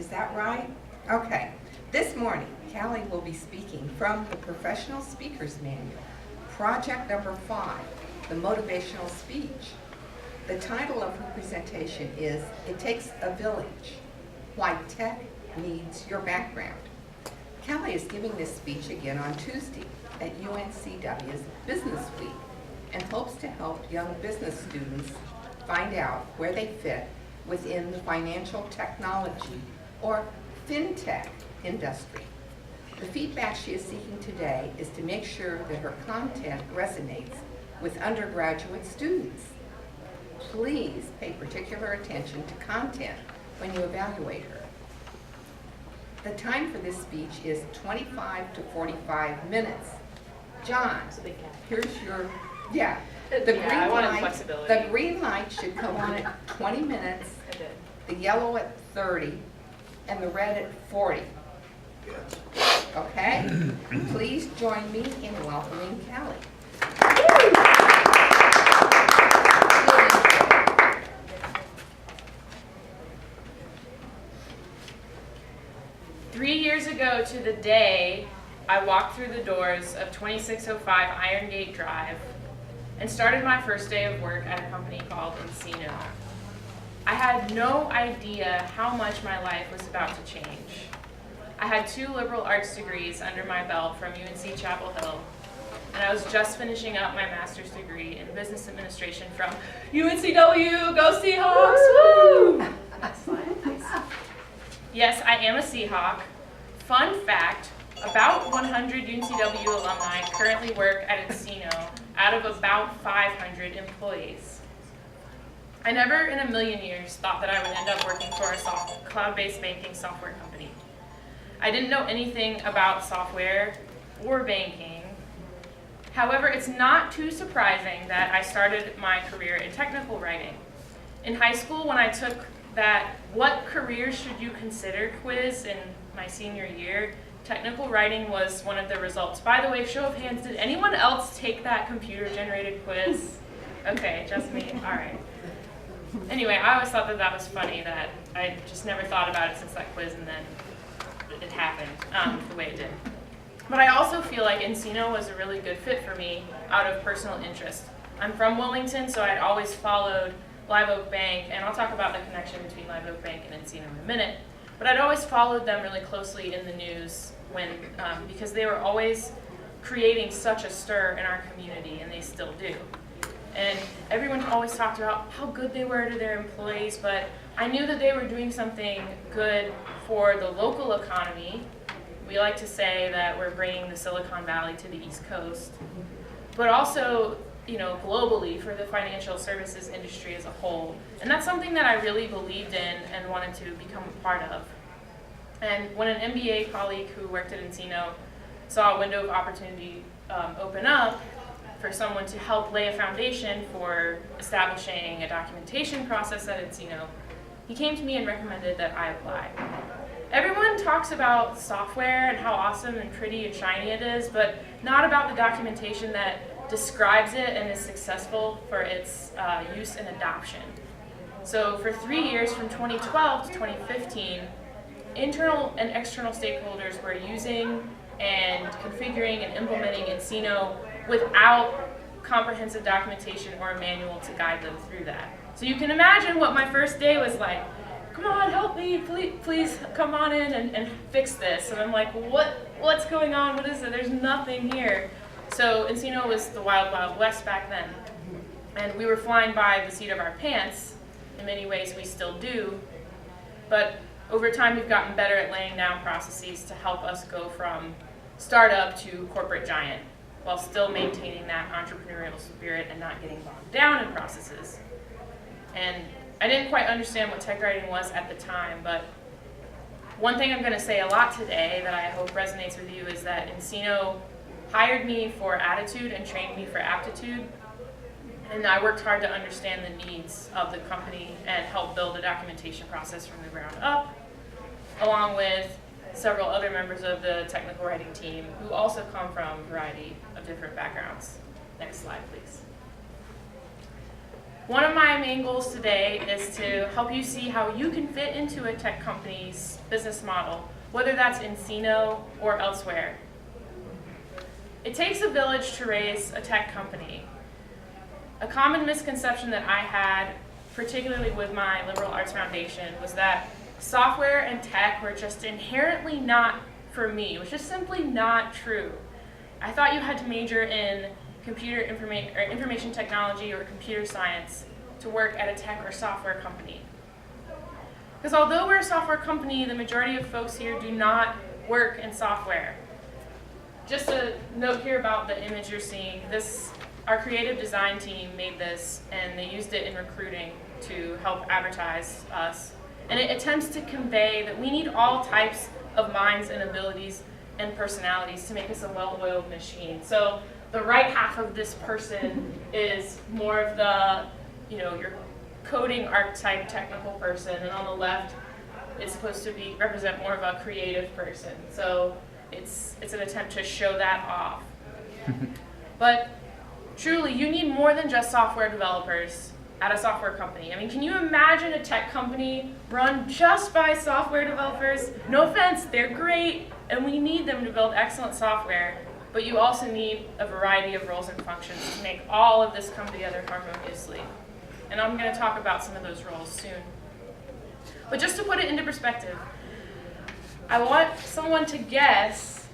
Is that right? Okay. This morning, Kalli will be speaking from the Professional Speaker's Manual, project number 5, the motivational speech. The title of her presentation is, It Takes a Village, Why Tech Needs Your Background. Kalli is giving this speech again on Tuesday at UNC-W's Business Week and hopes to help young business students find out where they fit within the financial technology or fintech industry. The feedback she is seeking today is to make sure that her content resonates with undergraduate students. Please pay particular attention to content when you evaluate her. The time for this speech is 25 to 45 minutes. John, here's your, the green light should come on at 20 minutes, the yellow at 30, and the red at 40. Okay? Please join me in welcoming Kalli. 3 years ago to the day, I walked through the doors of 2605 Iron Gate Drive and started my first day of work at a company called NCINO. I had no idea how much my life was about to change. I had 2 liberal arts degrees under my belt from UNC Chapel Hill, and I was just finishing up my master's degree in business administration from UNC-W. Go Seahawks! Woo! Next slide, please. Yes, I am a Seahawk. Fun fact, about 100 UNC-W alumni currently work at NCINO out of about 500 employees. I never in a million years thought that I would end up working for a cloud-based banking software company. I didn't know anything about software or banking. However, it's not too surprising that I started my career in technical writing. In high school, when I took that what career should you consider quiz in my senior year, technical writing was one of the results. By the way, show of hands, did anyone else take that computer-generated quiz? Okay, just me, all right. Anyway, I always thought that that was funny, that I just never thought about it since that quiz, and then it happened the way it did. But I also feel like NCINO was a really good fit for me out of personal interest. I'm from Wilmington, so I'd always followed Live Oak Bank, and I'll talk about the connection between Live Oak Bank and NCINO in a minute, but I'd always followed them really closely in the news because they were always creating such a stir in our community, and they still do. And everyone always talked about how good they were to their employees, but I knew that they were doing something good for the local economy. We like to say that we're bringing the Silicon Valley to the East Coast, but also, you know, globally for the financial services industry as a whole. And that's something that I really believed in and wanted to become a part of. And when an MBA colleague who worked at NCINO saw a window of opportunity open up for someone to help lay a foundation for establishing a documentation process at NCINO, he came to me and recommended that I apply. Everyone talks about software and how awesome and pretty and shiny it is, but not about the documentation that describes it and is successful for its use and adoption. So for 3 years, from 2012 to 2015, internal and external stakeholders were using and configuring and implementing NCINO without comprehensive documentation or a manual to guide them through that. So you can imagine what my first day was like. Come on, help me, please come on in and fix this. And I'm like, what's going on? What is it? There's nothing here. So NCINO was the wild, wild west back then. And we were flying by the seat of our pants. In many ways, we still do. But over time, we've gotten better at laying down processes to help us go from startup to corporate giant, while still maintaining that entrepreneurial spirit and not getting bogged down in processes. And I didn't quite understand what tech writing was at the time, but one thing I'm going to say a lot today that I hope resonates with you is that NCINO hired me for attitude and trained me for aptitude, and I worked hard to understand the needs of the company and help build a documentation process from the ground up, along with several other members of the technical writing team who also come from a variety of different backgrounds. Next slide, please. One of my main goals today is to help you see how you can fit into a tech company's business model, whether that's in NCINO or elsewhere. It takes a village to raise a tech company. A common misconception that I had, particularly with my liberal arts foundation, was that software and tech were just inherently not for me, which is simply not true. I thought you had to major in information technology or computer science to work at a tech or software company. Because although we're a software company, the majority of folks here do not work in software. Just a note here about the image you're seeing. Our creative design team made this, and they used it in recruiting to help advertise us. And it attempts to convey that we need all types of minds and abilities and personalities to make us a well-oiled machine. So the right half of this person is more of the, your coding archetype technical person, and on the left, it's supposed to represent more of a creative person. So it's an attempt to show that off. But truly, you need more than just software developers at a software company. I mean, can you imagine a tech company run just by software developers? No offense, they're great, and we need them to build excellent software, but you also need a variety of roles and functions to make all of this come together harmoniously. And I'm going to talk about some of those roles soon. But just to put it into perspective, I want someone to guess,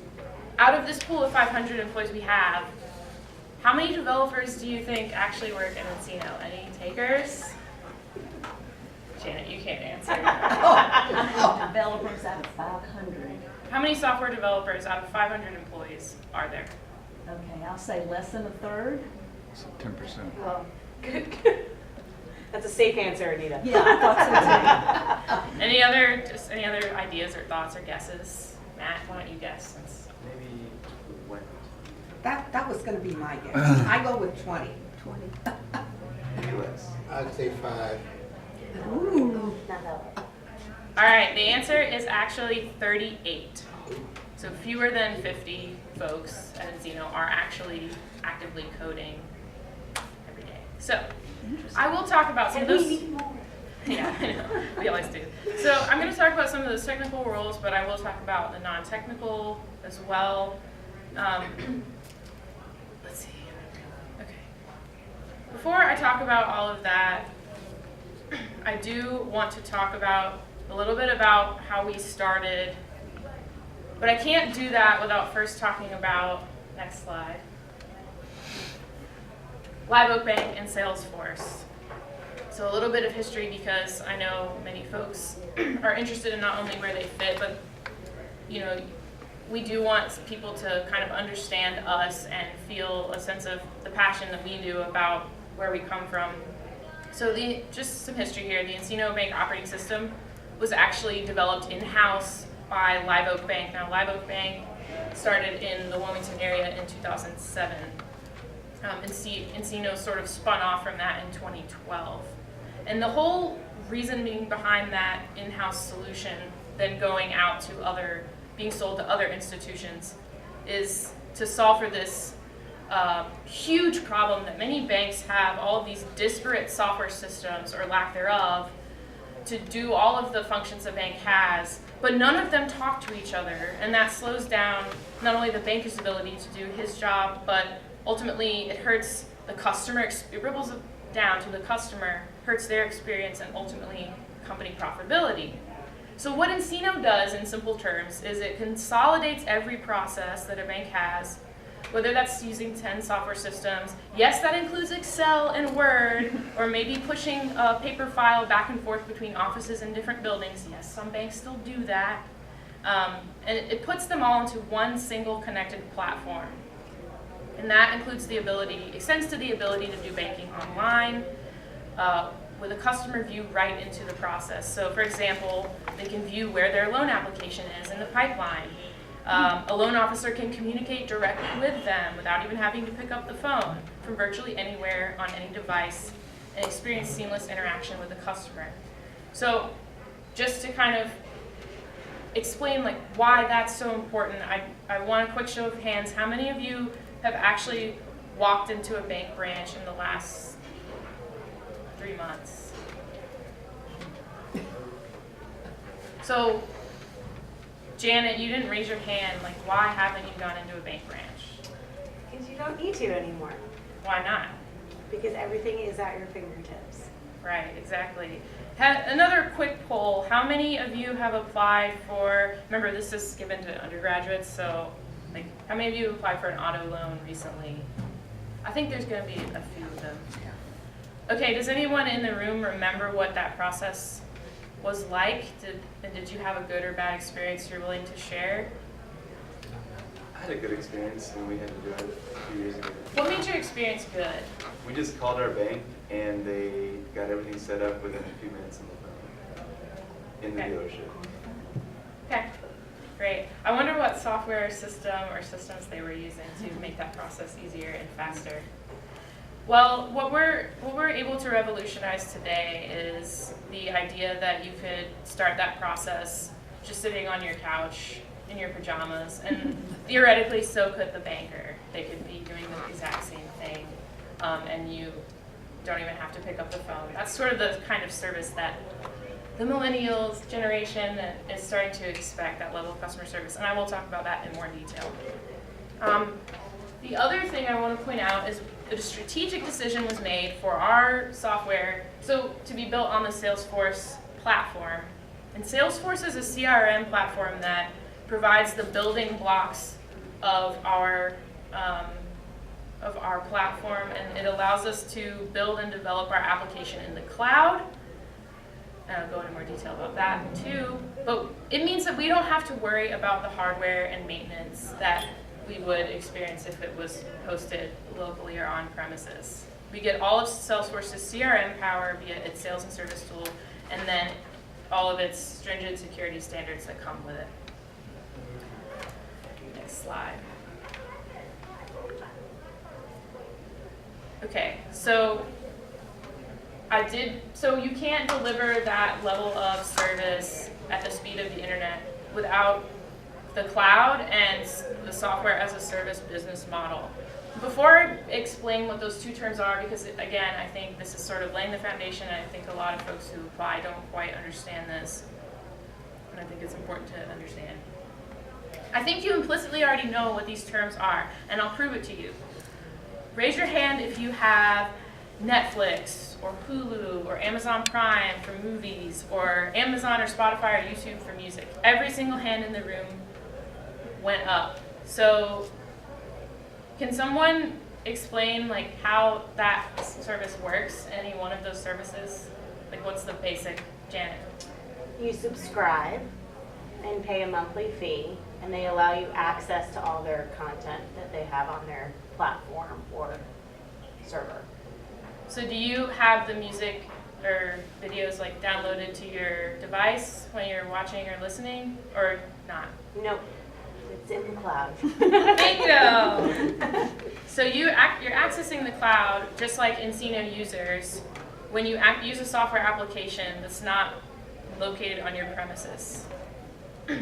out of this pool of 500 employees we have, how many developers do you think actually work in NCINO? Any takers? Janet, you can't answer. Developers out of 500. How many software developers out of 500 employees are there? Okay, I'll say less than a third. So 10%. Oh, good. That's a safe answer, Anita. Yeah, I thought so too. Any other ideas or thoughts or guesses? Matt, why don't you guess? Maybe what? That was going to be my guess. I go with 20. 20. US. I'd say 5. Ooh. Not that one. All right, the answer is actually 38. So fewer than 50 folks at NCINO are actually actively coding every day. So I will talk about some of those. Yeah, I know. We always do. So I'm going to talk about some of those technical roles, but I will talk about the non-technical as well. Let's see. Okay. Before I talk about all of that, I do want to talk about a little bit about how we started, but I can't do that without first talking about, next slide, Live Oak Bank and Salesforce. So a little bit of history, because I know many folks are interested in not only where they fit, but we do want people to kind of understand us and feel a sense of the passion that we do about where we come from. So just some history here. The NCINO Bank operating system was actually developed in-house by Live Oak Bank. Now, Live Oak Bank started in the Wilmington area in 2007. NCINO sort of spun off from that in 2012. And the whole reasoning behind that in-house solution then going out to being sold to other institutions is to solve for this huge problem that many banks have, all of these disparate software systems or lack thereof to do all of the functions a bank has, but none of them talk to each other, and that slows down not only the banker's ability to do his job, but ultimately it hurts the customer, it ripples down to the customer, hurts their experience, and ultimately company profitability. So what NCINO does in simple terms is it consolidates every process that a bank has, whether that's using 10 software systems. Yes, that includes Excel and Word, or maybe pushing a paper file back and forth between offices in different buildings. Yes, some banks still do that. And it puts them all into one single connected platform. And that extends to the ability to do banking online, with a customer view right into the process. So for example, they can view where their loan application is in the pipeline. A loan officer can communicate directly with them without even having to pick up the phone from virtually anywhere on any device and experience seamless interaction with the customer. So just to kind of explain why that's so important, I want a quick show of hands. How many of you have actually walked into a bank branch in the last 3 months. So, Janet, you didn't raise your hand. Like, why haven't you gone into a bank branch? Because you don't need to anymore, Why not? because everything is at your fingertips. Right, exactly. Another quick poll. How many of you have applied for, remember this is given to undergraduates, so like how many of you have applied for an auto loan recently? I think there's going to be a few of them. Okay, does anyone in the room remember what that process was like? Did you have a good or bad experience you're willing to share? I had a good experience when we had to do it a few years ago. What made your experience good? We just called our bank and they got everything set up within a few minutes on the phone in the Okay. dealership. Okay, great. I wonder what software system or systems they were using to make that process easier and faster. Well, what we're able to revolutionize today is the idea that you could start that process just sitting on your couch in your pajamas, and theoretically so could the banker. They could be doing the exact same thing, and you don't even have to pick up the phone. That's sort of the kind of service that the millennials generation is starting to expect, that level of customer service, and I will talk about that in more detail. The other thing I want to point out is that a strategic decision was made for our software, so to be built on the Salesforce platform. And Salesforce is a CRM platform that provides the building blocks of our platform, and it allows us to build and develop our application in the cloud. And I'll go into more detail about that too. But it means that we don't have to worry about the hardware and maintenance that we would experience if it was hosted locally or on premises. We get all of Salesforce's CRM power via its sales and service tool, and then all of its stringent security standards that come with it. Next slide. Okay, so you can't deliver that level of service at the speed of the internet without the cloud and the software as a service business model. Before I explain what those two terms are, because again, I think this is sort of laying the foundation, and I think a lot of folks who apply don't quite understand this, and I think it's important to understand. I think you implicitly already know what these terms are, and I'll prove it to you. Raise your hand if you have Netflix or Hulu or Amazon Prime for movies, or Amazon or Spotify or YouTube for music. Every single hand in the room went up. So can someone explain like how that service works, any one of those services? Like what's the basic, Janet? You subscribe and pay a monthly fee, and they allow you access to all their content that they have on their platform or server. So do you have the music or videos like downloaded to your device when you're watching or listening, or not? Nope, it's in the cloud. Bingo! So you're accessing the cloud just like NCINO users when you use a software application that's not located on your premises.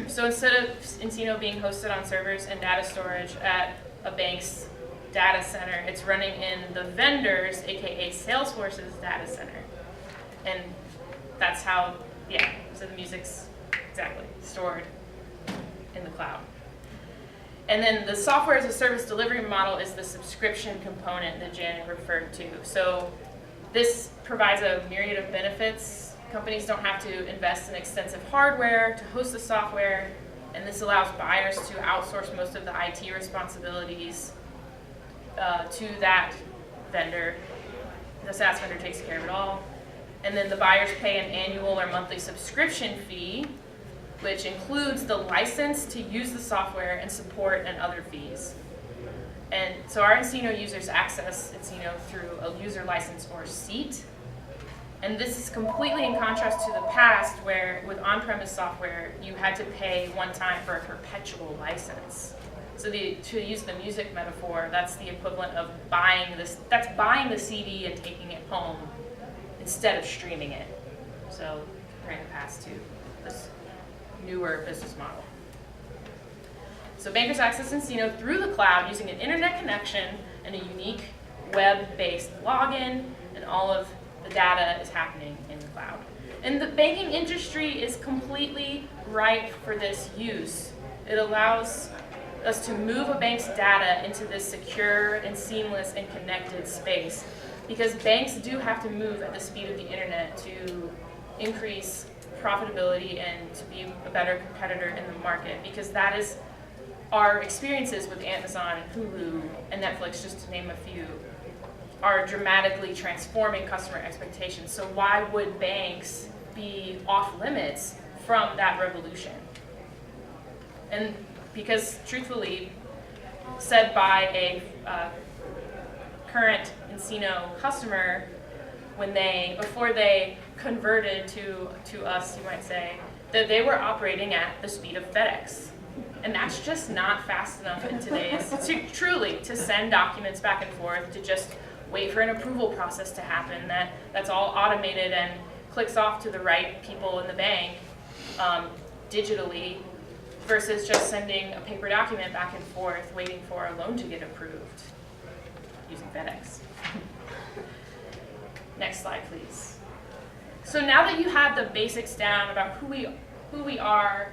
So instead of NCINO being hosted on servers and data storage at a bank's data center, it's running in the vendor's, aka Salesforce's data center. And that's how, so the music's exactly stored in the cloud. And then the software as a service delivery model is the subscription component that Janet referred to. So this provides a myriad of benefits. Companies don't have to invest in extensive hardware to host the software, and this allows buyers to outsource most of the IT responsibilities to that vendor. The SaaS vendor takes care of it all. And then the buyers pay an annual or monthly subscription fee, which includes the license to use the software and support and other fees. And so our NCINO users access NCINO through a user license or seat. And this is completely in contrast to the past, where with on-premise software, you had to pay one time for a perpetual license. So to use the music metaphor, that's the equivalent of buying the CD and taking it home instead of streaming it. So comparing the past to this newer business model. So bankers access NCINO through the cloud using an internet connection and a unique web-based login, and all of the data is happening in the cloud. And the banking industry is completely ripe for this use. It allows us to move a bank's data into this secure and seamless and connected space, because banks do have to move at the speed of the internet to increase profitability and to be a better competitor in the market, because that is our experiences with Amazon and Hulu and Netflix, just to name a few, are dramatically transforming customer expectations. So why would banks be off limits from that revolution? And because truthfully, said by a current NCINO customer, before they converted to us, you might say, that they were operating at the speed of FedEx. And that's just not fast enough in today's, to send documents back and forth, to just wait for an approval process to happen. That's all automated and clicks off to the right people in the bank digitally, versus just sending a paper document back and forth, waiting for a loan to get approved using FedEx. Next slide, please. So now that you have the basics down about who we are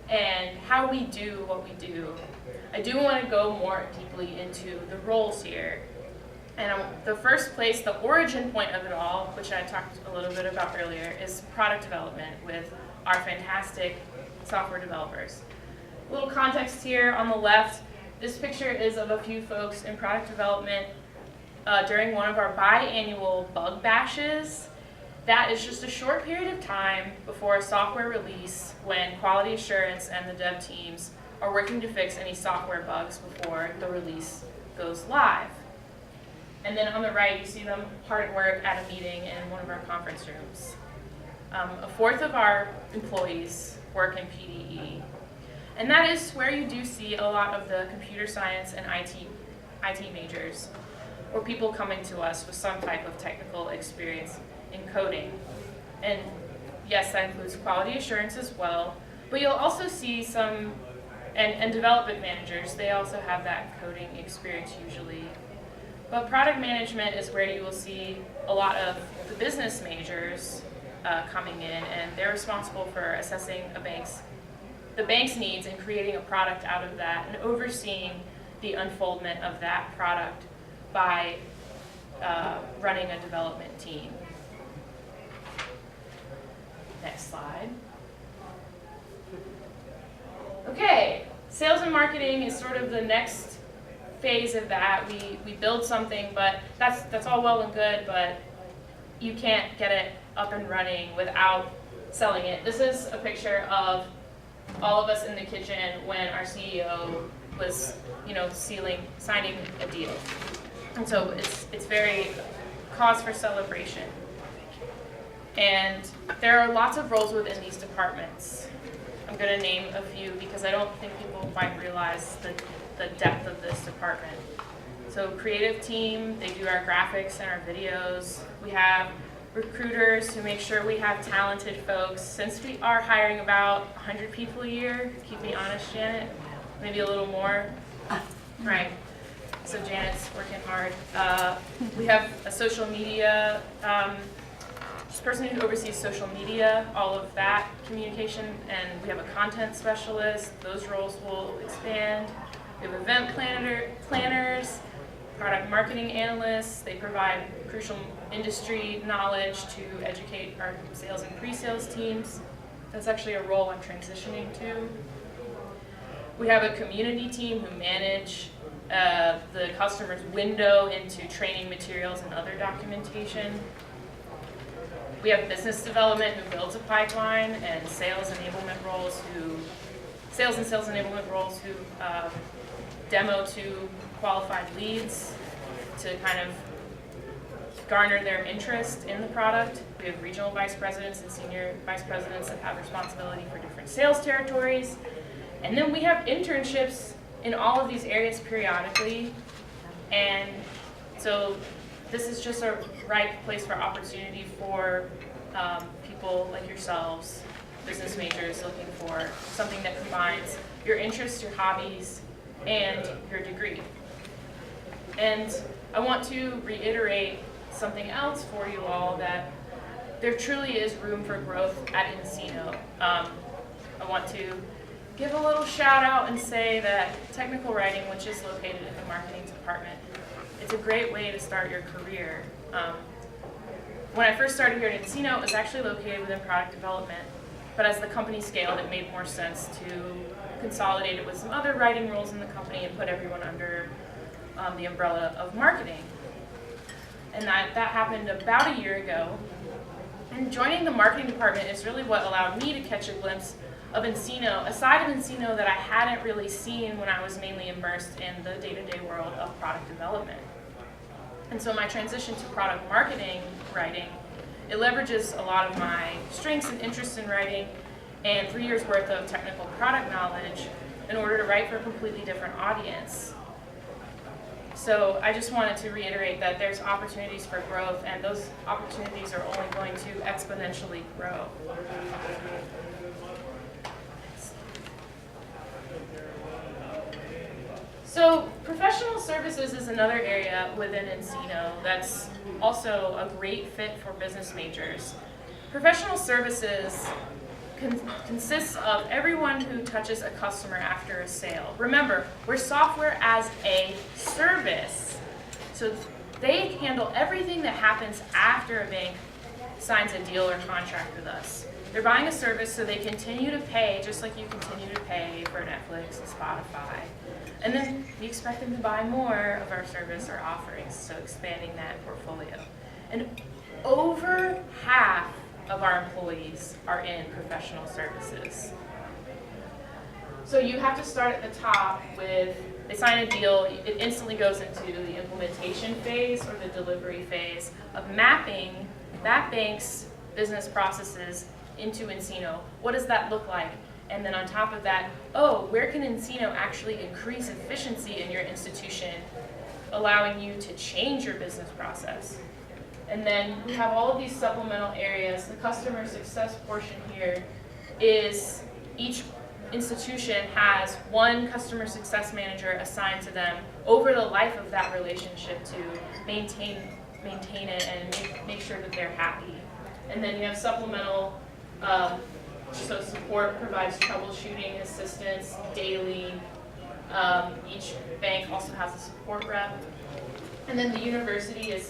and how we do what we do, I do want to go more deeply into the roles here. And the first place, the origin point of it all, which I talked a little bit about earlier, is product development with our fantastic software developers. A little context here on the left, this picture is of a few folks in product development during one of our biannual bug bashes. That is just a short period of time before a software release when quality assurance and the dev teams are working to fix any software bugs before the release goes live. And then on the right, you see them hard at work at a meeting in one of our conference rooms. A fourth of our employees work in PDE. And that is where you do see a lot of the computer science and IT majors, or people coming to us with some type of technical experience in coding. And yes, that includes quality assurance as well, but you'll also see some, and development managers, they also have that coding experience usually. But product management is where you will see a lot of the business majors coming in, and they're responsible for assessing the bank's needs and creating a product out of that, and overseeing the unfoldment of that product by running a development team. Next slide. Okay, sales and marketing is sort of the next phase of that. We build something, but that's all well and good, but you can't get it up and running without selling it. This is a picture of all of us in the kitchen when our CEO was, signing a deal. And so it's very cause for celebration. And there are lots of roles within these departments. I'm going to name a few because I don't think people quite realize the depth of this department. So creative team, they do our graphics and our videos. We have recruiters who make sure we have talented folks. Since we are hiring about 100 people a year, keep me honest, Janet, maybe a little more. Right. So Janet's working hard. We have a social media person who oversees social media, all of that communication, and we have a content specialist. Those roles will expand. We have event planners, product marketing analysts. They provide crucial industry knowledge to educate our sales and pre-sales teams. That's actually a role I'm transitioning to. We have a community team who manage the customer's window into training materials and other documentation. We have business development who builds a pipeline, and sales and sales enablement roles who demo to qualified leads to kind of garner their interest in the product. We have regional vice presidents and senior vice presidents that have responsibility for different sales territories. And then we have internships in all of these areas periodically. And so this is just a right place for opportunity for people like yourselves, business majors looking for something that combines your interests, your hobbies, and your degree. And I want to reiterate something else for you all, that there truly is room for growth at NCINO. I want to give a little shout out and say that technical writing, which is located in the marketing department, it's a great way to start your career. When I first started here at NCINO, it was actually located within product development, but as the company scaled, it made more sense to consolidate it with some other writing roles in the company and put everyone under the umbrella of marketing. And that happened about a year ago. And joining the marketing department is really what allowed me to catch a glimpse of NCINO, a side of NCINO that I hadn't really seen when I was mainly immersed in the day-to-day world of product development. And so my transition to product marketing writing, it leverages a lot of my strengths and interests in writing and 3 years worth of technical product knowledge in order to write for a completely different audience. So I just wanted to reiterate that there's opportunities for growth, and those opportunities are only going to exponentially grow. So professional services is another area within NCINO that's also a great fit for business majors. Professional services consists of everyone who touches a customer after a sale. Remember, we're software as a service. So they handle everything that happens after a bank signs a deal or contract with us. They're buying a service, so they continue to pay just like you continue to pay for Netflix and Spotify. And then we expect them to buy more of our service or offerings, so expanding that portfolio. And over half of our employees are in professional services. So you have to start at the top with, they sign a deal, it instantly goes into the implementation phase or the delivery phase of mapping that bank's business processes into NCINO. What does that look like? And then on top of that, where can NCINO actually increase efficiency in your institution, allowing you to change your business process? And then we have all of these supplemental areas. The customer success portion here is each institution has one customer success manager assigned to them over the life of that relationship to maintain it and make sure that they're happy. And then you have supplemental, so support provides troubleshooting assistance daily. Each bank also has a support rep. And then the university is,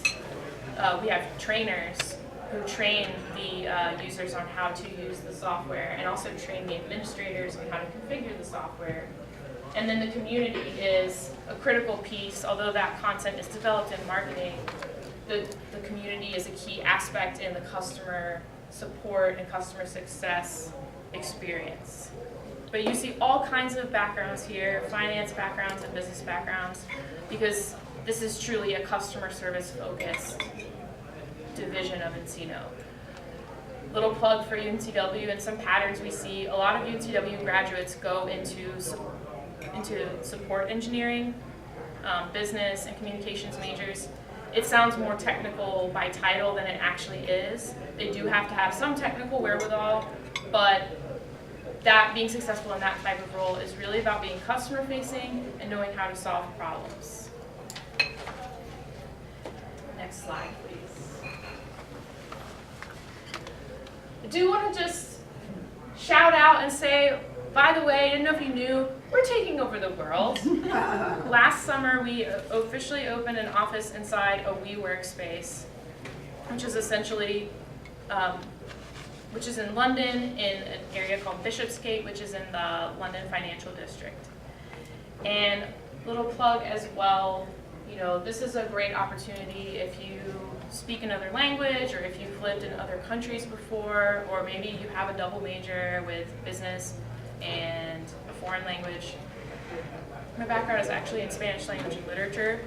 we have trainers who train the users on how to use the software and also train the administrators on how to configure the software. And then the community is a critical piece. Although that content is developed in marketing, the community is a key aspect in the customer support and customer success experience. But you see all kinds of backgrounds here, finance backgrounds and business backgrounds, because this is truly a customer service focused division of NCINO. Little plug for UNC-W and some patterns we see. A lot of UNC-W graduates go into support engineering, business and communications majors. It sounds more technical by title than it actually is. They do have to have some technical wherewithal, but that being successful in that type of role is really about being customer facing and knowing how to solve problems. Next slide, please. I do want to just shout out and say, by the way, I didn't know if you knew, we're taking over the world. Last summer, we officially opened an office inside a WeWork space, which is essentially, which is in London, in an area called Bishopsgate, which is in the London Financial District. And little plug as well, you know, this is a great opportunity if you speak another language or if you've lived in other countries before, or maybe you have a double major with business and a foreign language. My background is actually in Spanish language and literature.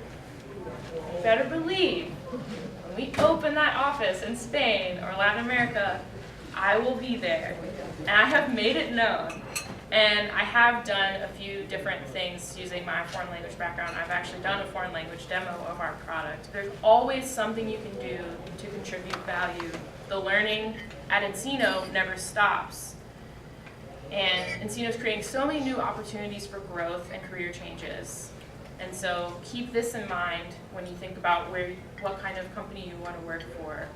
You better believe when we open that office in Spain or Latin America, I will be there. And I have made it known. And I have done a few different things using my foreign language background. I've actually done a foreign language demo of our product. There's always something you can do to contribute value. The learning at NCINO never stops. And NCINO is creating so many new opportunities for growth and career changes. And so keep this in mind when you think about what kind of company you want to work for.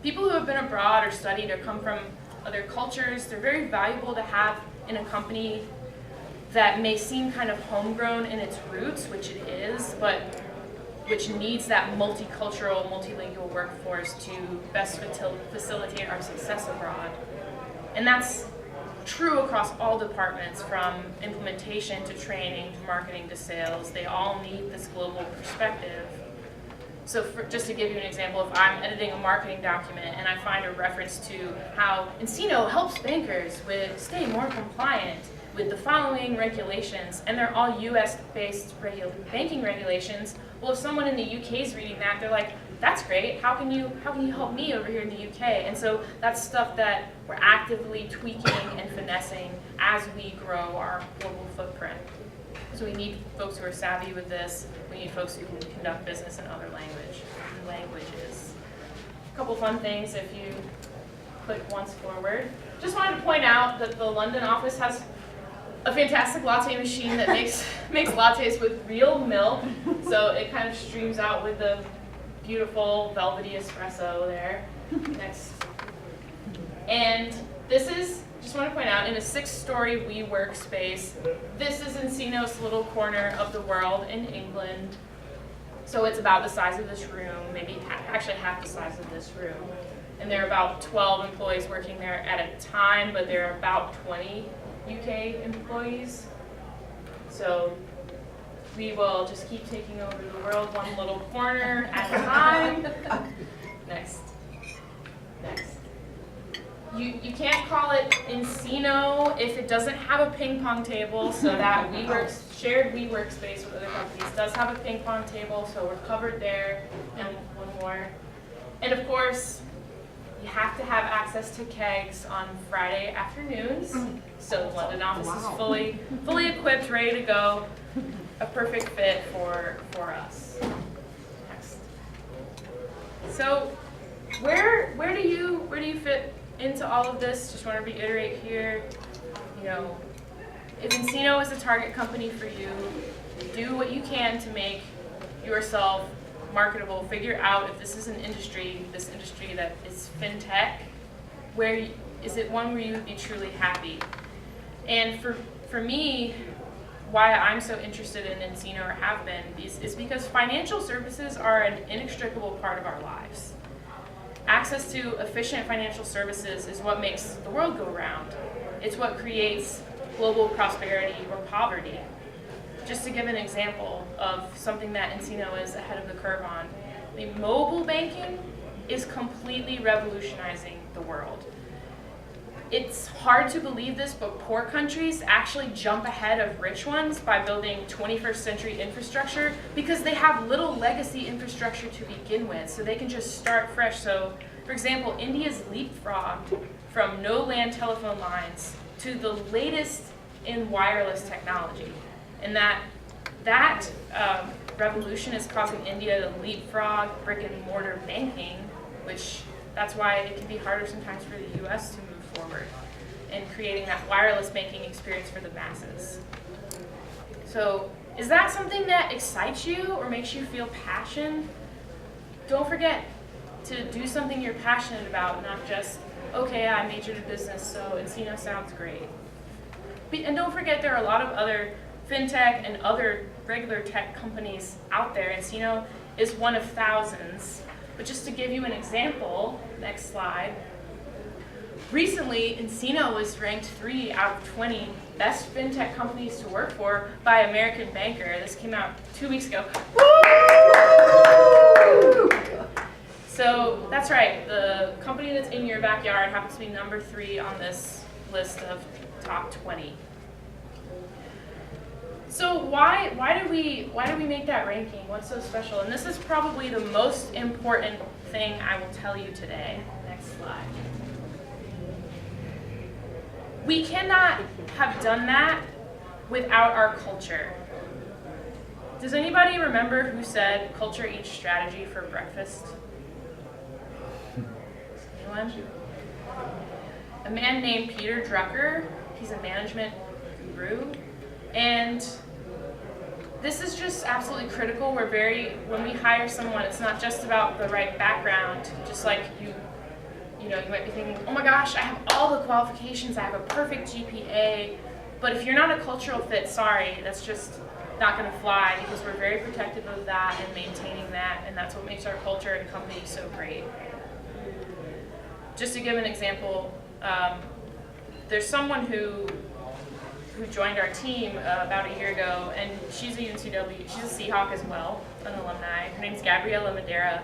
People who have been abroad or studied or come from other cultures, they're very valuable to have in a company that may seem kind of homegrown in its roots, which it is, but which needs that multicultural, multilingual workforce to best facilitate our success abroad. And that's true across all departments, from implementation to training to marketing to sales. They all need this global perspective. So just to give you an example, if I'm editing a marketing document and I find a reference to how NCINO helps bankers stay more compliant with the following regulations, and they're all US-based banking regulations, well, if someone in the UK is reading that, they're like, that's great, how can you help me over here in the UK? And so that's stuff that we're actively tweaking and finessing as we grow our global footprint. So we need folks who are savvy with this. We need folks who can conduct business in other languages. A couple fun things if you click once forward. Just wanted to point out that the London office has a fantastic latte machine that makes lattes with real milk. So it kind of streams out with the beautiful velvety espresso there. Next. And this is, just want to point out, in a 6-story WeWork space. This is NCINO's little corner of the world in England. So it's about the size of this room, maybe actually half the size of this room. And there are about 12 employees working there at a time, but there are about 20 UK employees. So we will just keep taking over the world one little corner at a time. Next. You can't call it NCINO if it doesn't have a ping pong table, so that shared WeWork space with other companies does have a ping pong table, so we're covered there. And one more. And of course, you have to have access to kegs on Friday afternoons. So the London office is fully equipped, ready to go. A perfect fit for us. Next. So where do you fit into all of this? Just want to reiterate here, if NCINO is a target company for you, do what you can to make yourself marketable. Figure out if this is this industry that is fintech, is it one where you would be truly happy? And for me, why I'm so interested in NCINO, or have been, is because financial services are an inextricable part of our lives. Access to efficient financial services is what makes the world go round. It's what creates global prosperity or poverty. Just to give an example of something that NCINO is ahead of the curve on, the mobile banking is completely revolutionizing the world. It's hard to believe this, but poor countries actually jump ahead of rich ones by building 21st century infrastructure because they have little legacy infrastructure to begin with, so they can just start fresh. So, for example, India's leapfrogged from no land telephone lines to the latest in wireless technology. And that revolution is causing India to leapfrog brick and mortar banking, which that's why it can be harder sometimes for the US to move forward and creating that wireless banking experience for the masses. So is that something that excites you or makes you feel passion? Don't forget to do something you're passionate about, not just, okay, I majored in business, so NCINO sounds great. And don't forget there are a lot of other fintech and other regular tech companies out there. NCINO is one of thousands. But just to give you an example, next slide. Recently, NCINO was ranked 3 out of 20 best fintech companies to work for by American Banker. This came out 2 weeks ago. Woo! So that's right, the company that's in your backyard happens to be number 3 on this list of top 20. So why do we make that ranking? What's so special? And this is probably the most important thing I will tell you today. Next slide. We cannot have done that without our culture. Does anybody remember who said culture eats strategy for breakfast? Anyone? A man named Peter Drucker. He's a management guru. And this is just absolutely critical. When we hire someone, it's not just about the right background, just like you might be thinking, oh my gosh, I have all the qualifications, I have a perfect GPA, but if you're not a cultural fit, sorry, that's just not going to fly, because we're very protective of that and maintaining that, and that's what makes our culture and company so great. Just to give an example, there's someone who joined our team about a year ago, and she's a UNC-W, she's a Seahawk as well, an alumni. Her name's Gabriela Madera,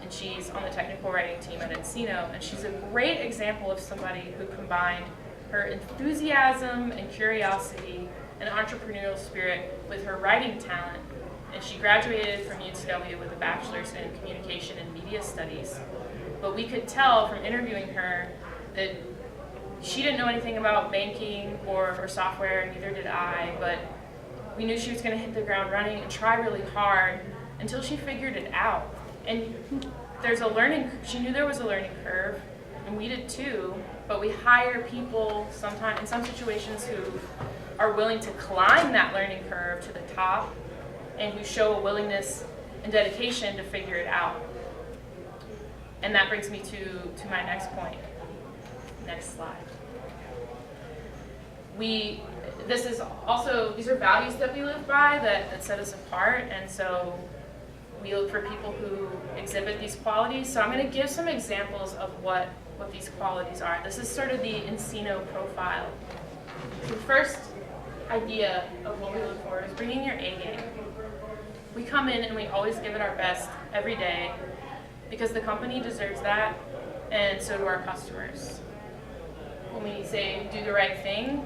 and she's on the technical writing team at NCINO, and she's a great example of somebody who combined her enthusiasm and curiosity and entrepreneurial spirit with her writing talent. And she graduated from UNC-W with a bachelor's in communication and media studies. But we could tell from interviewing her that she didn't know anything about banking or software, neither did I, but we knew she was going to hit the ground running and try really hard until she figured it out. And she knew there was a learning curve, and we did too, but we hire people sometimes in some situations who are willing to climb that learning curve to the top and who show a willingness and dedication to figure it out. And that brings me to my next point. Next slide. These are values that we live by that set us apart, and so we look for people who exhibit these qualities. So I'm going to give some examples of what these qualities are. This is sort of the NCINO profile. The first idea of what we look for is bringing your A game. We come in and we always give it our best every day because the company deserves that, and so do our customers. When we say do the right thing,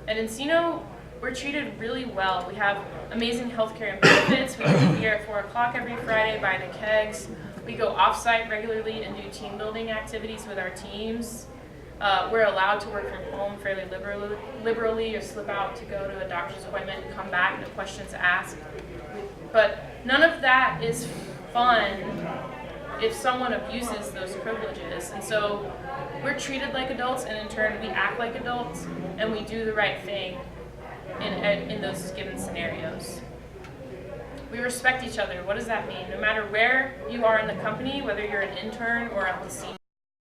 at NCINO, we're treated really well. We have amazing healthcare and benefits. We leave here at 4 o'clock every Friday, buy the kegs. We go off-site regularly and do team building activities with our teams. We're allowed to work from home fairly liberally or slip out to go to a doctor's appointment and come back, no questions asked. But none of that is fun if someone abuses those privileges. And so we're treated like adults, and in turn we act like adults, and we do the right thing in those given scenarios. We respect each other. What does that mean? No matter where you are in the company, whether you're an intern or at the senior